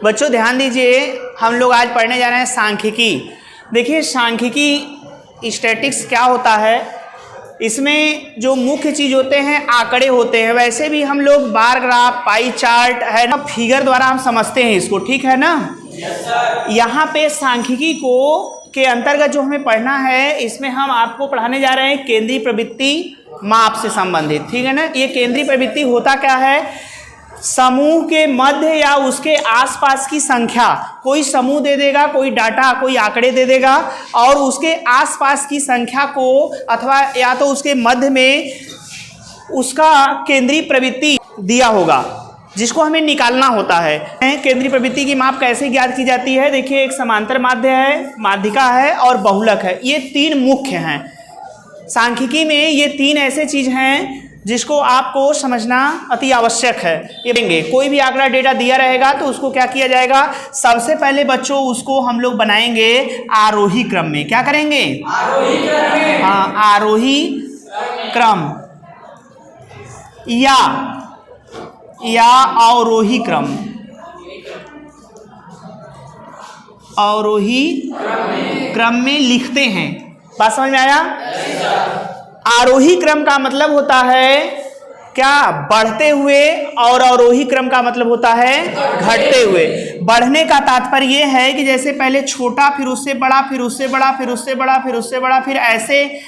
बच्चों ध्यान दीजिए, हम लोग आज पढ़ने जा रहे हैं सांख्यिकी। देखिए सांख्यिकी स्टैटिक्स क्या होता है, इसमें जो मुख्य चीज होते हैं आंकड़े होते हैं। वैसे भी हम लोग बार ग्राफ, पाई चार्ट है ना, फिगर द्वारा हम समझते हैं इसको, ठीक है ना। यहाँ पे सांख्यिकी को के अंतर्गत जो हमें पढ़ना है, इसमें हम आपको पढ़ाने जा रहे हैं केंद्रीय प्रवृत्ति माप से संबंधित, ठीक है ना। ये केंद्रीय प्रवृत्ति होता क्या है, समूह के मध्य या उसके आसपास की संख्या, कोई समूह दे देगा, कोई डाटा, कोई आंकड़े दे देगा और उसके आसपास की संख्या को अथवा या तो उसके मध्य में उसका केंद्रीय प्रवृत्ति दिया होगा, जिसको हमें निकालना होता है। केंद्रीय प्रवृत्ति की माप कैसे ज्ञात की जाती है, देखिए एक समांतर माध्य है, माध्यिका है और बहुलक है। ये तीन मुख्य हैं सांख्यिकी में। ये तीन ऐसे चीज हैं जिसको आपको समझना अति आवश्यक है। ये देंगे कोई भी आंकड़ा डेटा दिया रहेगा तो उसको क्या किया जाएगा, सबसे पहले बच्चों उसको हम लोग बनाएंगे आरोही क्रम में। क्या करेंगे, आरोही क्रम में। हाँ, आरोही क्रम या अवरोही क्रम, अवरोही क्रम में लिखते हैं। बात समझ में आया। आरोही क्रम का मतलब होता है क्या, बढ़ते हुए, और अवरोही क्रम का मतलब होता है घटते हुए। बढ़ने का तात्पर्य यह है कि जैसे पहले छोटा, फिर उससे बड़ा, फिर उससे बड़ा, फिर उससे बड़ा, फिर उससे बड़ा, फिर ऐसे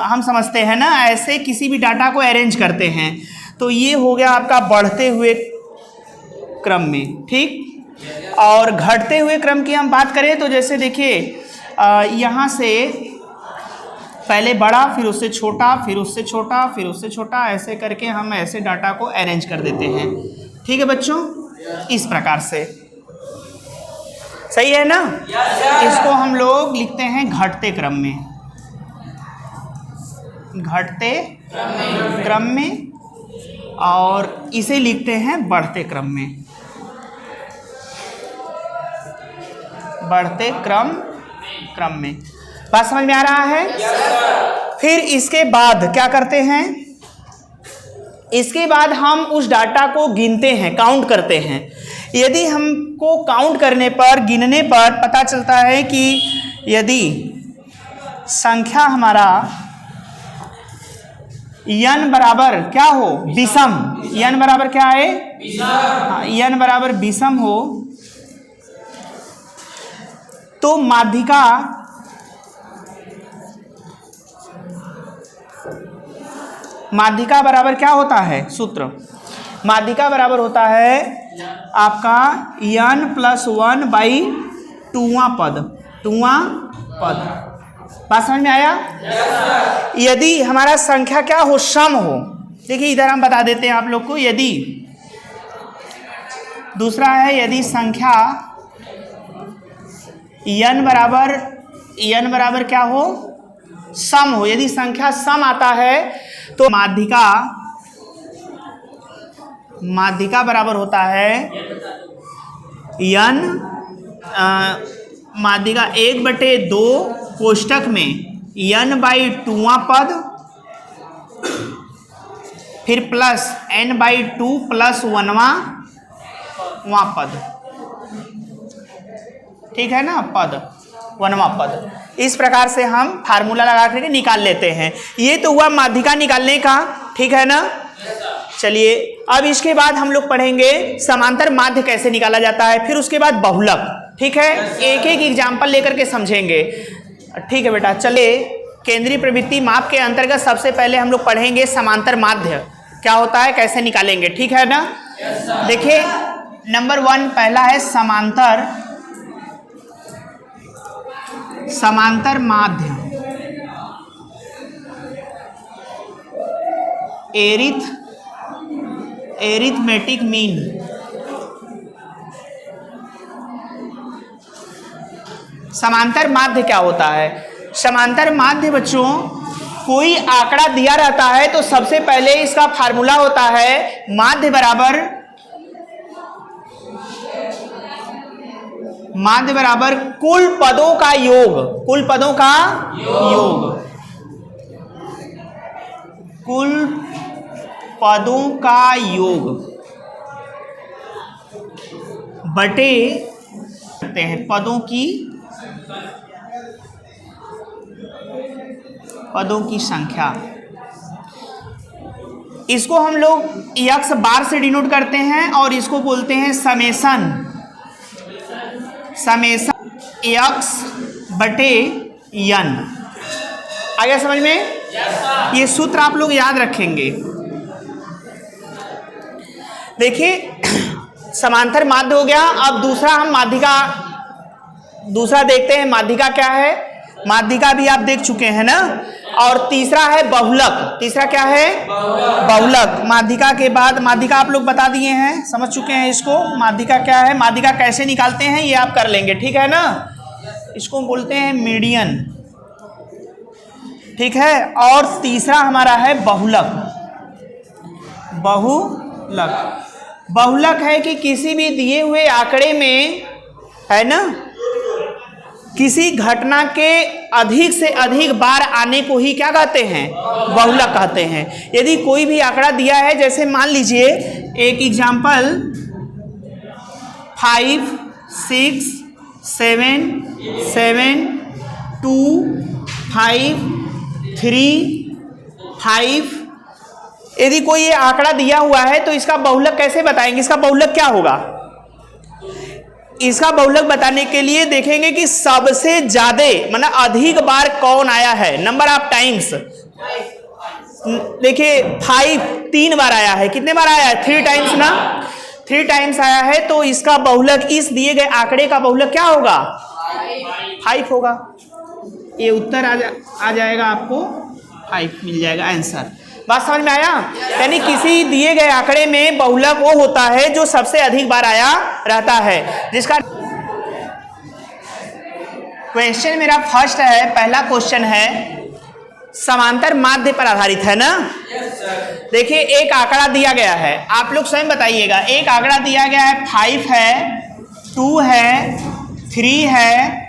हम समझते हैं ना, ऐसे किसी भी डाटा को अरेंज करते हैं। तो ये हो गया आपका बढ़ते हुए क्रम में, ठीक। और घटते हुए क्रम की हम बात करें तो जैसे देखिए यहाँ से पहले बड़ा, फिर उससे छोटा, फिर उससे छोटा, फिर उससे छोटा, ऐसे करके हम ऐसे डाटा को अरेंज कर देते हैं, ठीक है बच्चों। इस प्रकार से सही है ना। इसको हम लोग लिखते हैं घटते क्रम में, घटते क्रम में, और इसे लिखते हैं बढ़ते क्रम में, बढ़ते क्रम में। बात समझ में आ रहा है। फिर इसके बाद क्या करते हैं, इसके बाद हम उस डाटा को गिनते हैं, काउंट करते हैं। यदि हमको काउंट करने पर, गिनने पर पता चलता है कि यदि संख्या हमारा n बराबर क्या हो, विषम, n बराबर क्या है, हाँ, n बराबर विषम हो, तो माध्यिका बराबर क्या होता है, सूत्र माध्यिका बराबर होता है आपका n+1/2वां पद, 2वां पद। बात समझ में आया। यदि हमारा संख्या क्या हो, सम हो, देखिए इधर हम बता देते हैं आप लोग को। यदि दूसरा है, यदि संख्या n बराबर क्या हो, सम हो। यदि संख्या सम आता है तो माध्यिका बराबर होता है n, माध्यिका 1/2 कोष्टक में n/2वां पद, फिर प्लस n/2 + 1वां पद, ठीक है ना, पद 1वां पद। इस प्रकार से हम फार्मूला लगा करके निकाल लेते हैं। ये तो हुआ माध्यिका निकालने का, ठीक है ना। चलिए अब इसके बाद हम लोग पढ़ेंगे समांतर माध्य कैसे निकाला जाता है, फिर उसके बाद बहुलक, ठीक है। एक एक एग्जाम्पल लेकर के समझेंगे, ठीक है बेटा। चलिए केंद्रीय प्रवृत्ति माप के अंतर्गत सबसे पहले हम लोग पढ़ेंगे समांतर माध्य क्या होता है, कैसे निकालेंगे, ठीक है ना। देखिए नंबर 1 पहला है समांतर माध्य, एरिथमेटिक मीन। समांतर माध्य क्या होता है, समांतर माध्य बच्चों कोई आंकड़ा दिया रहता है तो सबसे पहले इसका फार्मूला होता है माध्य बराबर कुल पदों का योग, कुल पदों का योग, कुल पदों का योग। बटे करते हैं पदों की संख्या। इसको हम लोग यक्स बार से डिनोट करते हैं और इसको बोलते हैं समेशन यक्स बटे यन। आ गया समझ में? ये सूत्र आप लोग याद रखेंगे। देखिए समांतर माध्य हो गया। अब दूसरा हम माध्यिका दूसरा देखते हैं। माध्यिका क्या है? माध्यिका भी आप देख चुके हैं ना। और तीसरा है बहुलक। तीसरा क्या है? बहुलक। माध्यिका के बाद माध्यिका आप लोग बता दिए हैं, समझ चुके हैं इसको। माध्यिका क्या है, माध्यिका कैसे निकालते हैं ये आप कर लेंगे, ठीक है ना। इसको बोलते हैं मीडियन, ठीक है। और तीसरा हमारा है बहुलक। बहुलक है कि किसी भी दिए हुए आंकड़े में, है ना, किसी घटना के अधिक से अधिक बार आने को ही क्या कहते हैं? बहुलक कहते हैं। यदि कोई भी आंकड़ा दिया है, जैसे मान लीजिए एक एग्जाम्पल 5 6 7 7 2 5 3 5, यदि कोई ये आंकड़ा दिया हुआ है तो इसका बहुलक कैसे बताएंगे? इसका बहुलक क्या होगा? इसका बहुलक बताने के लिए देखेंगे कि सबसे ज्यादा मतलब अधिक बार कौन आया है, नंबर ऑफ टाइम्स। देखिए 5 3 बार आया है। कितने बार आया है? 3 टाइम्स ना। 3 टाइम्स आया है तो इसका बहुलक, इस दिए गए आंकड़े का बहुलक क्या होगा? 5 होगा। ये उत्तर आ जाएगा, आपको 5 मिल जाएगा आंसर। बात समझ में आया? यानी किसी दिए गए आंकड़े में बहुलक वो होता है जो सबसे अधिक बार आया रहता है। जिसका क्वेश्चन मेरा फर्स्ट है, पहला क्वेश्चन है समांतर माध्य पर आधारित है ना। देखिए एक आंकड़ा दिया गया है, आप लोग स्वयं बताइएगा। एक आंकड़ा दिया गया है 5 है, 2 है, 3 है,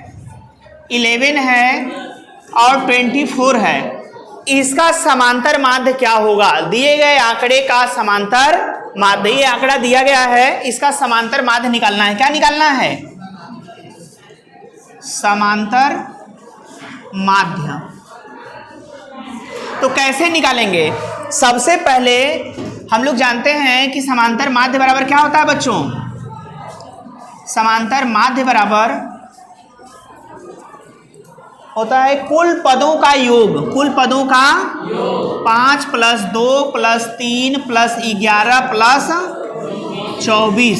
11 है और 24 है। इसका समांतर माध्य क्या होगा? दिए गए आंकड़े का समांतर माध्य, ये आंकड़ा दिया गया है, इसका समांतर माध्य निकालना है। क्या निकालना है? समांतर माध्य। तो कैसे निकालेंगे? सबसे पहले हम लोग जानते हैं कि समांतर माध्य बराबर क्या होता है बच्चों? समांतर माध्य बराबर होता है कुल पदों का योग। कुल पदों का 5 + 2 + 3 + 11 + 24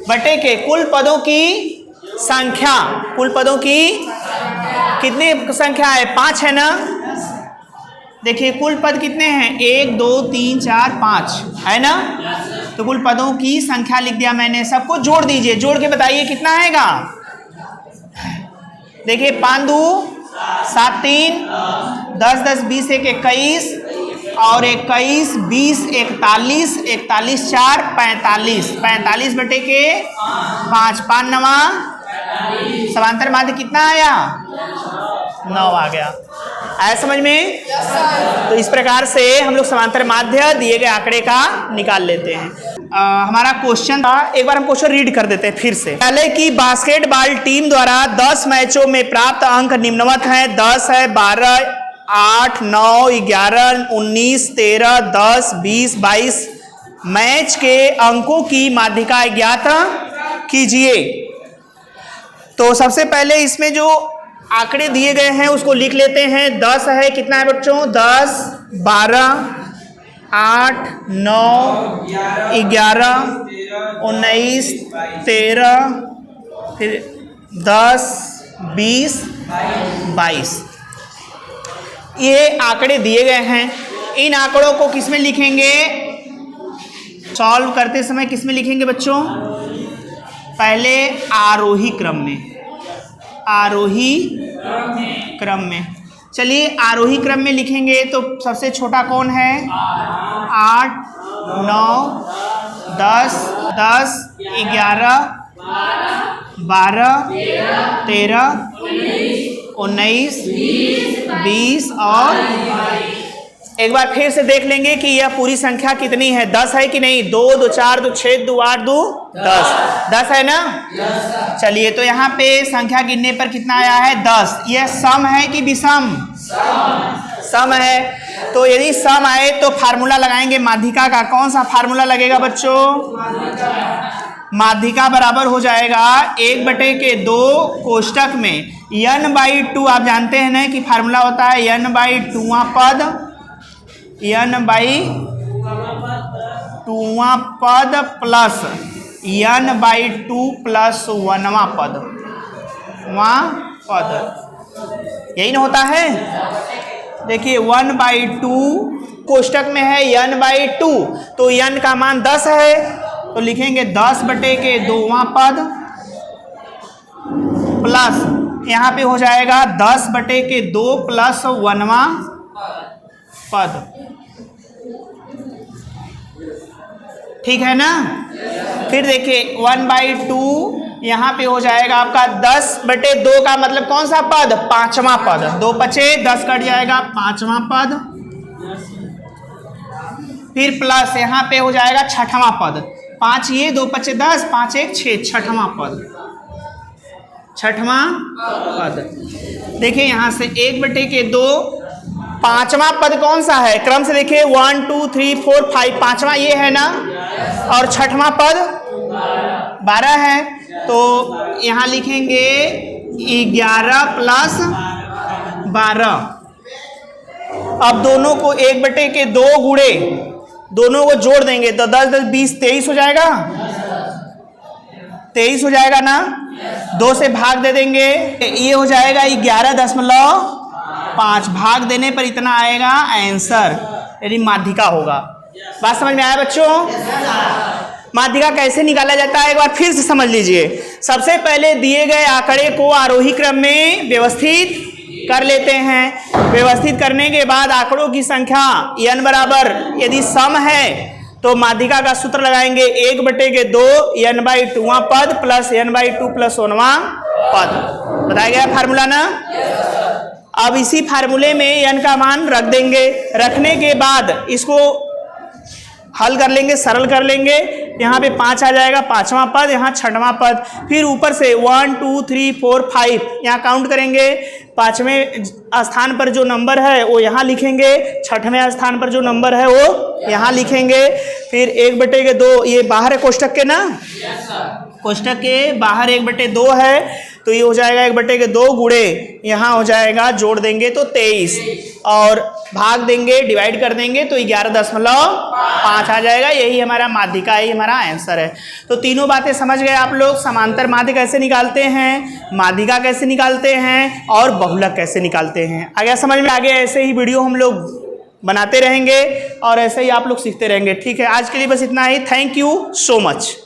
बटे के कुल पदों की संख्या। कुल पदों की कितनी संख्या है? 5 है ना। देखिए कुल पद कितने हैं? 1 2 3 4 5 है ना। तो कुल पदों की संख्या लिख दिया मैंने। सबको जोड़ दीजिए, जोड़ के बताइए कितना आएगा। देखिए 5 2 7 3 10 10 20 1 21 और 21 20 41 41 4 45 45 बटे के 5 5 9 समांतर माध्य कितना आया? 9 आ गया। आया समझ में? तो इस प्रकार से हम लोग समांतर माध्य दिए गए आंकड़े का निकाल लेते हैं। हमारा क्वेश्चन था, एक बार हम क्वेश्चन रीड कर देते हैं फिर से। पहले की बास्केटबॉल टीम द्वारा 10 मैचों में प्राप्त अंक निम्नवत हैं। 10 है, 12, 8, 9, 11, 19, 13, 10, 20, 22 मैच के अंकों की माध्यिका ज्ञात कीजिए। तो सबसे पहले इसमें जो आंकड़े दिए गए हैं उसको लिख लेते हैं। 10 है, कितना है बच्चों? 10, 12, 8, 9, 11, 19, 13, फिर 10, 20, 22 ये आंकड़े दिए गए हैं। इन आंकड़ों को किस में लिखेंगे? सॉल्व करते समय किस में लिखेंगे बच्चों? पहले आरोही क्रम में। आरोही क्रम में। चलिए आरोही क्रम में लिखेंगे तो सबसे छोटा कौन है? 8, 9, 10, 10, 11, 12, 13, 19, 20 और एक बार फिर से देख लेंगे कि यह पूरी संख्या कितनी है, 10 है कि नहीं। 2 2 4 2 6 2 8 2 10, 10 है ना। चलिए तो यहाँ पे संख्या गिनने पर कितना आया है, 10। यह सम है कि विषम, सम है। तो यदि सम आए तो फार्मूला लगाएंगे माध्यिका का। कौन सा फार्मूला लगेगा बच्चों, माध्यिका बराबर हो जाएगा 1/2 कोष्टक में n/2। आप जानते हैं ना कि फार्मूला होता है n/2वां पद, n/2वां पद प्लस n/2 प्लस 1वां पद, यही ना होता है। देखिए 1/2 कोष्टक में है n/2, तो n का मान 10 है, तो लिखेंगे 10/2वां पद प्लस यहाँ पे हो जाएगा 10/2 प्लस 1वां पद, ठीक है ना। फिर देखिए 1/2 यहाँ पे हो जाएगा आपका 10/2 का मतलब कौन सा पद, 5वां पद। 2 5 10 कट जाएगा, 5वां पद। फिर प्लस यहाँ पे हो जाएगा 6वां पद। 5 ये 2 5 10 5 1 6, 6वां पद, 6वां पद। देखिए यहाँ से 1/2 5वां पद कौन सा है, क्रम से देखिए 1 2 3 4 5, 5वां ये है ना, और 6वां पद 12 है, तो यहाँ लिखेंगे 11 प्लस 12। अब दोनों को 1/2 गुणे, दोनों को जोड़ देंगे तो 10 10 20 23 हो जाएगा, 23 हो जाएगा ना। 2 से भाग दे देंगे, ये हो जाएगा 11.5। भाग देने पर इतना आएगा आंसर, यानी माध्यिका होगा। बात समझ में आया बच्चों। माध्यिका कैसे निकाला जाता है एक बार फिर से समझ लीजिए। सबसे पहले दिए गए आंकड़े को आरोही क्रम में व्यवस्थित कर लेते हैं। व्यवस्थित करने के बाद आंकड़ों की संख्या n बराबर यदि सम है तो माध्यिका का सूत्र लगाएंगे 1/2 n/2वां पद प्लस n/2 प्लस 1वां पद। बताया गया फार्मूला ना। अब इसी फार्मूले में n का मान रख देंगे। रखने के बाद इसको हल कर लेंगे, सरल कर लेंगे। यहाँ पे 5 आ जाएगा, 5वां पद, यहाँ 6वां पद। फिर ऊपर से 1 2 3 4 5 यहाँ काउंट करेंगे। 5वें स्थान पर जो नंबर है वो यहाँ लिखेंगे, 6वें स्थान पर जो नंबर है वो यहाँ लिखेंगे। फिर 1/2 ये बाहर है कोष्टक के ना, कोष्टक के बाहर 1/2 है, तो ये हो जाएगा 1/2 गुणे यहाँ हो जाएगा, जोड़ देंगे तो 23, और भाग देंगे, डिवाइड कर देंगे तो 11.5 आ जाएगा। यही हमारा माध्यिका, यही हमारा आंसर है। तो तीनों बातें समझ गए आप लोग। समांतर माध्य कैसे निकालते हैं, माध्यिका कैसे निकालते हैं, और बहुलक कैसे निकालते हैं। आ गया समझ में। आगे ऐसे ही वीडियो हम लोग बनाते रहेंगे और ऐसे ही आप लोग सीखते रहेंगे। ठीक है, आज के लिए बस इतना ही। Thank you so much.